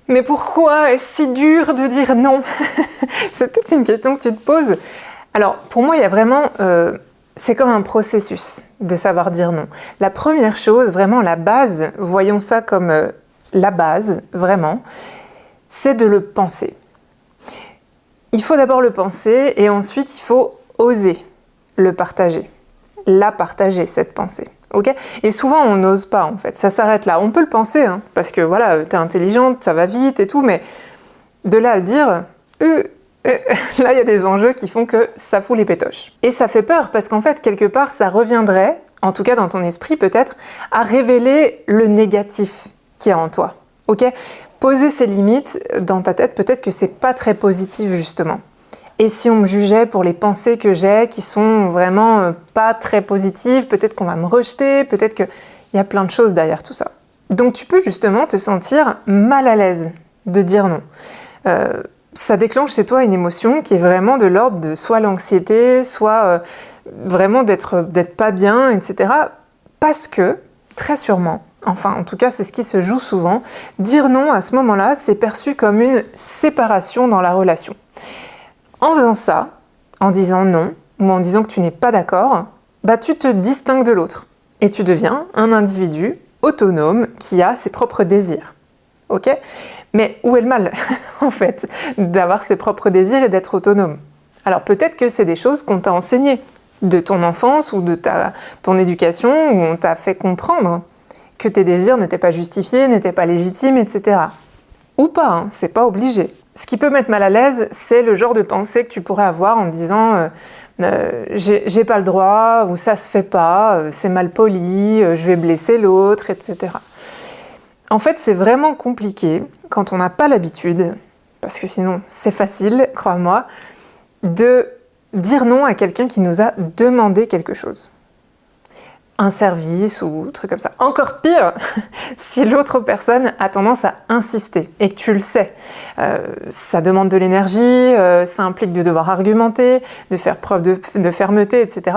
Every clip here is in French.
Mais pourquoi est-ce si dur de dire non? C'est peut-être une question que tu te poses. Alors, pour moi, il y a vraiment... c'est comme un processus de savoir dire non. La première chose, vraiment la base, voyons ça comme la base, vraiment, c'est de le penser. Il faut d'abord le penser et ensuite il faut oser le partager. La partager, cette pensée. Okay, et souvent on n'ose pas en fait, ça s'arrête là. On peut le penser, hein, parce que voilà, t'es intelligente, ça va vite et tout, mais de là à le dire, là il y a des enjeux qui font que ça fout les pétoches. Et ça fait peur parce qu'en fait quelque part ça reviendrait, en tout cas dans ton esprit peut-être, à révéler le négatif qu'il y a en toi. Ok, poser ses limites dans ta tête, peut-être que c'est pas très positif justement. Et si on me jugeait pour les pensées que j'ai, qui sont vraiment pas très positives, peut-être qu'on va me rejeter, peut-être qu'il y a plein de choses derrière tout ça. Donc tu peux justement te sentir mal à l'aise de dire non. Ça déclenche chez toi une émotion qui est vraiment de l'ordre de soit l'anxiété, soit vraiment d'être pas bien, etc. Parce que, très sûrement, enfin en tout cas c'est ce qui se joue souvent, dire non à ce moment-là, c'est perçu comme une séparation dans la relation. En faisant ça, en disant non, ou en disant que tu n'es pas d'accord, bah tu te distingues de l'autre. Et tu deviens un individu autonome qui a ses propres désirs. Ok ? Mais où est le mal, en fait, d'avoir ses propres désirs et d'être autonome ? Alors peut-être que c'est des choses qu'on t'a enseignées, de ton enfance ou de ton éducation, où on t'a fait comprendre que tes désirs n'étaient pas justifiés, n'étaient pas légitimes, etc. Ou pas, hein, c'est pas obligé. Ce qui peut mettre mal à l'aise, c'est le genre de pensée que tu pourrais avoir en te disant j'ai pas le droit, ou ça se fait pas, c'est mal poli, je vais blesser l'autre, etc. En fait, c'est vraiment compliqué quand on n'a pas l'habitude, parce que sinon c'est facile, crois-moi, de dire non à quelqu'un qui nous a demandé quelque chose. Un service ou un truc comme ça. Encore pire, si l'autre personne a tendance à insister et que tu le sais. Ça demande de l'énergie, ça implique de devoir argumenter, de faire preuve de fermeté, etc.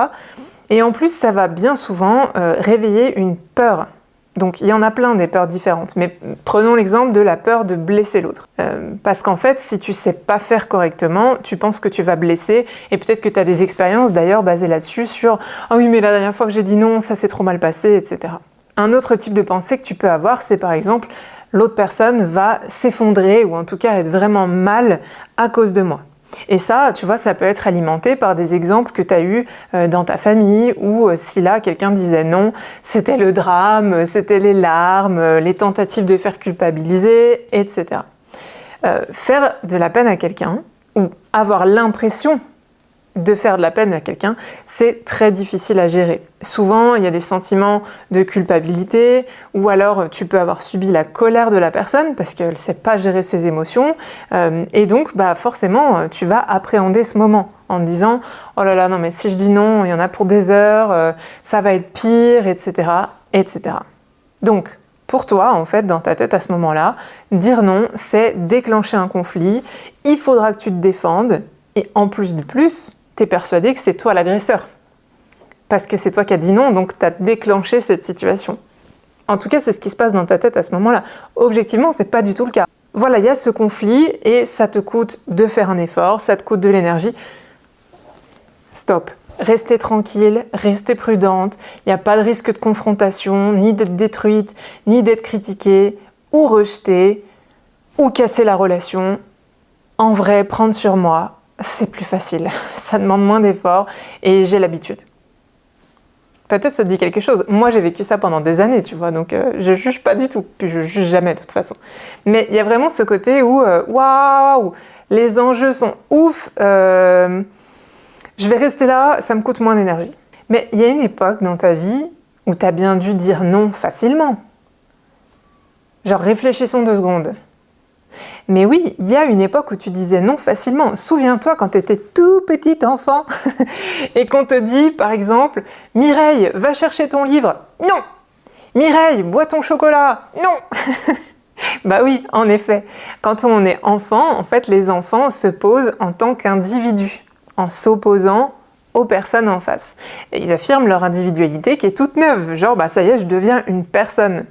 Et en plus, ça va bien souvent réveiller une peur. Donc il y en a plein des peurs différentes, mais prenons l'exemple de la peur de blesser l'autre. Parce qu'en fait, si tu sais pas faire correctement, tu penses que tu vas blesser, et peut-être que tu as des expériences d'ailleurs basées là-dessus, sur « Ah oui, mais la dernière fois que j'ai dit non, ça s'est trop mal passé, etc. » Un autre type de pensée que tu peux avoir, c'est par exemple « L'autre personne va s'effondrer, ou en tout cas être vraiment mal à cause de moi. » Et ça, tu vois, ça peut être alimenté par des exemples que tu as eus dans ta famille où si là, quelqu'un disait non, c'était le drame, c'était les larmes, les tentatives de faire culpabiliser, etc. Faire de la peine à quelqu'un ou avoir l'impression de faire de la peine à quelqu'un, c'est très difficile à gérer. Souvent, il y a des sentiments de culpabilité, ou alors tu peux avoir subi la colère de la personne parce qu'elle ne sait pas gérer ses émotions, et donc bah, forcément, tu vas appréhender ce moment en te disant « Oh là là, non mais si je dis non, il y en a pour des heures, ça va être pire, etc. etc. » Donc, pour toi, en fait, dans ta tête à ce moment-là, dire non, c'est déclencher un conflit, il faudra que tu te défendes, et en plus de plus, t'es persuadé que c'est toi l'agresseur. Parce que c'est toi qui as dit non, donc t'as déclenché cette situation. En tout cas, c'est ce qui se passe dans ta tête à ce moment-là. Objectivement, c'est pas du tout le cas. Voilà, il y a ce conflit et ça te coûte de faire un effort, ça te coûte de l'énergie. Stop. Restez tranquille, restez prudente. Il n'y a pas de risque de confrontation, ni d'être détruite, ni d'être critiquée, ou rejetée, ou casser la relation. En vrai, prendre sur moi, c'est plus facile, ça demande moins d'efforts et j'ai l'habitude. Peut-être ça te dit quelque chose. Moi, j'ai vécu ça pendant des années, tu vois, donc je juge pas du tout, puis je juge jamais de toute façon. Mais il y a vraiment ce côté où, waouh, les enjeux sont ouf, je vais rester là, ça me coûte moins d'énergie. Mais il y a une époque dans ta vie où tu as bien dû dire non facilement. Genre, réfléchissons 2 secondes. Mais oui, il y a une époque où tu disais non facilement. Souviens-toi quand tu étais tout petit enfant et qu'on te dit, par exemple, « Mireille, va chercher ton livre. » Non. « Mireille, bois ton chocolat. » Non. Bah oui, en effet. Quand on est enfant, en fait, les enfants se posent en tant qu'individus, en s'opposant aux personnes en face. Et ils affirment leur individualité qui est toute neuve. Genre, bah ça y est, je deviens une personne.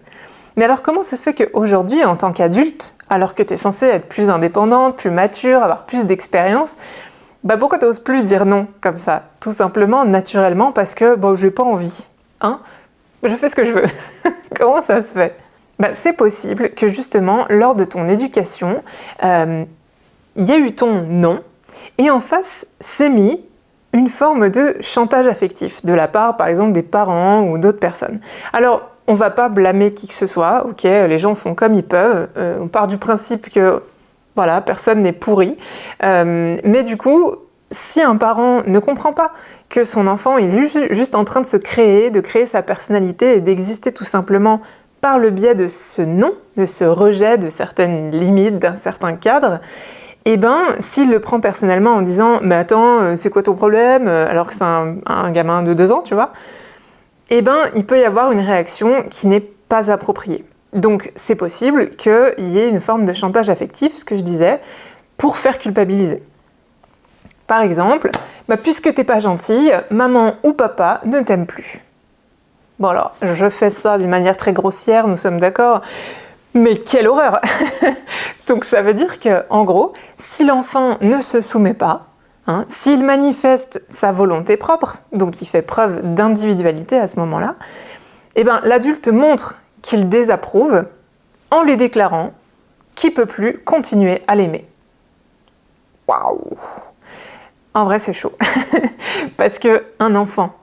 Mais alors comment ça se fait qu'aujourd'hui, en tant qu'adulte, alors que tu es censée être plus indépendante, plus mature, avoir plus d'expérience, pourquoi tu n'oses plus dire non comme ça? Tout simplement, naturellement, parce que j'ai pas envie. Hein? Je fais ce que je veux. Comment ça se fait? C'est possible que justement, lors de ton éducation, il y a eu ton non, et en face s'est mis une forme de chantage affectif de la part, par exemple, des parents ou d'autres personnes. Alors, on va pas blâmer qui que ce soit, ok, les gens font comme ils peuvent, on part du principe que, voilà, personne n'est pourri, mais du coup, si un parent ne comprend pas que son enfant il est juste en train de de créer sa personnalité et d'exister tout simplement par le biais de ce non, de ce rejet de certaines limites, d'un certain cadre, s'il le prend personnellement en disant « Mais attends, c'est quoi ton problème ?» alors que c'est un gamin de 2 ans, tu vois, il peut y avoir une réaction qui n'est pas appropriée. Donc c'est possible qu'il y ait une forme de chantage affectif, ce que je disais, pour faire culpabiliser. Par exemple, puisque t'es pas gentille, maman ou papa ne t'aiment plus. Bon alors, je fais ça d'une manière très grossière, nous sommes d'accord, mais quelle horreur! Donc ça veut dire que, en gros, si l'enfant ne se soumet pas, s'il manifeste sa volonté propre, donc il fait preuve d'individualité à ce moment-là, l'adulte montre qu'il désapprouve en lui déclarant qu'il ne peut plus continuer à l'aimer. Waouh! En vrai, c'est chaud. Parce qu'un enfant,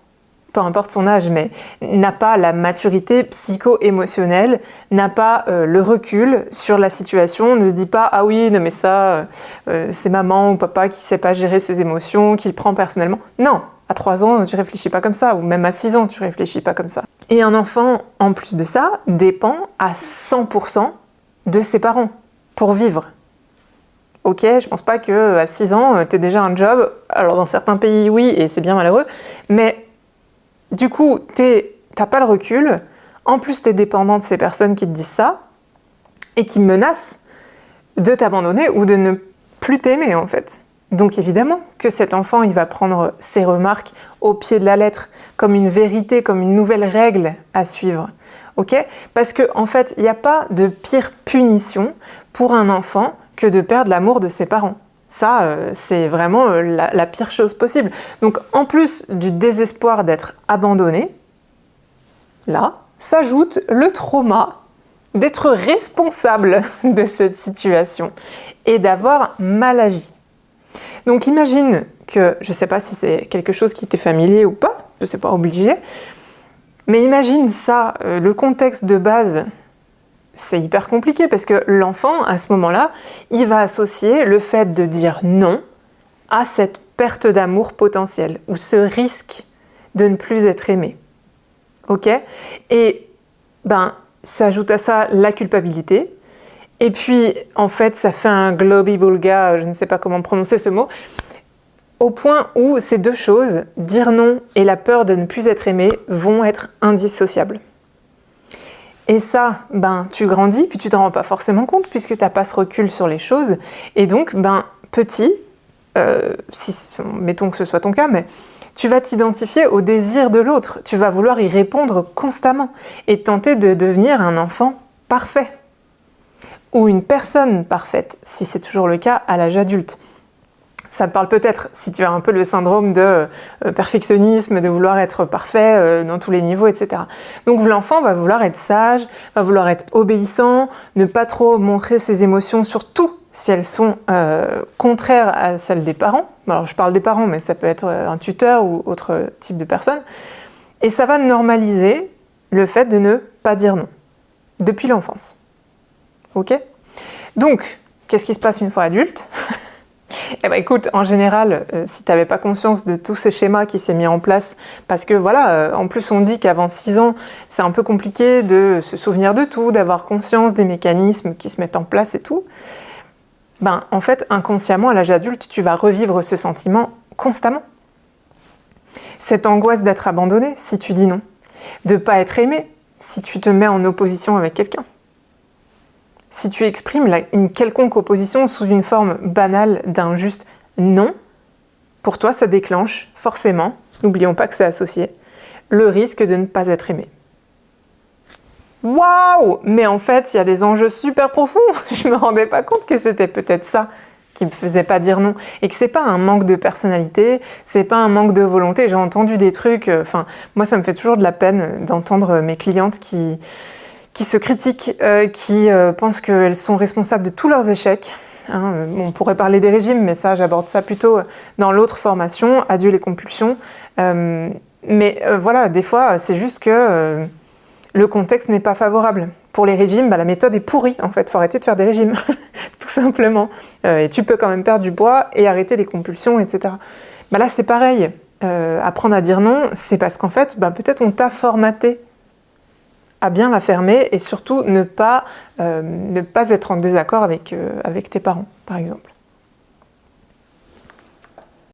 peu importe son âge, mais n'a pas la maturité psycho-émotionnelle, n'a pas le recul sur la situation, ne se dit pas « Ah oui, non mais ça, c'est maman ou papa qui ne sait pas gérer ses émotions, qui le prend personnellement. » Non, à 3 ans, tu réfléchis pas comme ça, ou même à 6 ans, tu réfléchis pas comme ça. Et un enfant, en plus de ça, dépend à 100% de ses parents pour vivre. Ok, je pense pas qu'à 6 ans, tu aies déjà un job. Alors dans certains pays, oui, et c'est bien malheureux, mais du coup, t'as pas le recul, en plus t'es dépendant de ces personnes qui te disent ça, et qui menacent de t'abandonner ou de ne plus t'aimer en fait. Donc évidemment que cet enfant, il va prendre ses remarques au pied de la lettre, comme une vérité, comme une nouvelle règle à suivre. Ok ? Parce qu'en fait, il n'y a pas de pire punition pour un enfant que de perdre l'amour de ses parents. Ça, c'est vraiment la pire chose possible. Donc, en plus du désespoir d'être abandonné, là, s'ajoute le trauma d'être responsable de cette situation et d'avoir mal agi. Donc, imagine que, je ne sais pas si c'est quelque chose qui t'est familier ou pas, je ne sais pas, obligé, mais imagine ça, le contexte de base, c'est hyper compliqué parce que l'enfant, à ce moment-là, il va associer le fait de dire non à cette perte d'amour potentielle ou ce risque de ne plus être aimé. Ok ? Et s'ajoute à ça la culpabilité. Et puis, en fait, ça fait un globi-boulga, je ne sais pas comment prononcer ce mot, au point où ces deux choses, dire non et la peur de ne plus être aimé, vont être indissociables. Et ça, tu grandis, puis tu t'en rends pas forcément compte, puisque tu n'as pas ce recul sur les choses. Et donc, petit, mettons que ce soit ton cas, mais tu vas t'identifier au désir de l'autre. Tu vas vouloir y répondre constamment et tenter de devenir un enfant parfait. Ou une personne parfaite, si c'est toujours le cas à l'âge adulte. Ça te parle peut-être si tu as un peu le syndrome de perfectionnisme, de vouloir être parfait dans tous les niveaux, etc. Donc l'enfant va vouloir être sage, va vouloir être obéissant, ne pas trop montrer ses émotions, surtout si elles sont contraires à celles des parents. Alors je parle des parents, mais ça peut être un tuteur ou autre type de personne. Et ça va normaliser le fait de ne pas dire non, depuis l'enfance. Ok ? Donc, qu'est-ce qui se passe une fois adulte ? Écoute, en général, si tu n'avais pas conscience de tout ce schéma qui s'est mis en place, parce que voilà, en plus on dit qu'avant 6 ans, c'est un peu compliqué de se souvenir de tout, d'avoir conscience des mécanismes qui se mettent en place et tout, en fait, inconsciemment, à l'âge adulte, tu vas revivre ce sentiment constamment. Cette angoisse d'être abandonné si tu dis non, de ne pas être aimé si tu te mets en opposition avec quelqu'un. Si tu exprimes une quelconque opposition sous une forme banale d'un juste non, pour toi, ça déclenche forcément, n'oublions pas que c'est associé, le risque de ne pas être aimé. waouh, mais en fait, il y a des enjeux super profonds. Je me rendais pas compte que c'était peut-être ça qui me faisait pas dire non. Et que c'est pas un manque de personnalité, c'est pas un manque de volonté. J'ai entendu des trucs, moi ça me fait toujours de la peine d'entendre mes clientes qui se critiquent, qui pensent qu'elles sont responsables de tous leurs échecs. Hein, on pourrait parler des régimes, mais ça, j'aborde ça plutôt dans l'autre formation, Adieu les compulsions. Voilà, des fois, c'est juste que le contexte n'est pas favorable. Pour les régimes, la méthode est pourrie, en fait. Il faut arrêter de faire des régimes, tout simplement. Et tu peux quand même perdre du poids et arrêter les compulsions, etc. Là, c'est pareil. Apprendre à dire non, c'est parce qu'en fait, peut-être on t'a formaté à bien la fermer et surtout ne pas être en désaccord avec tes parents, par exemple.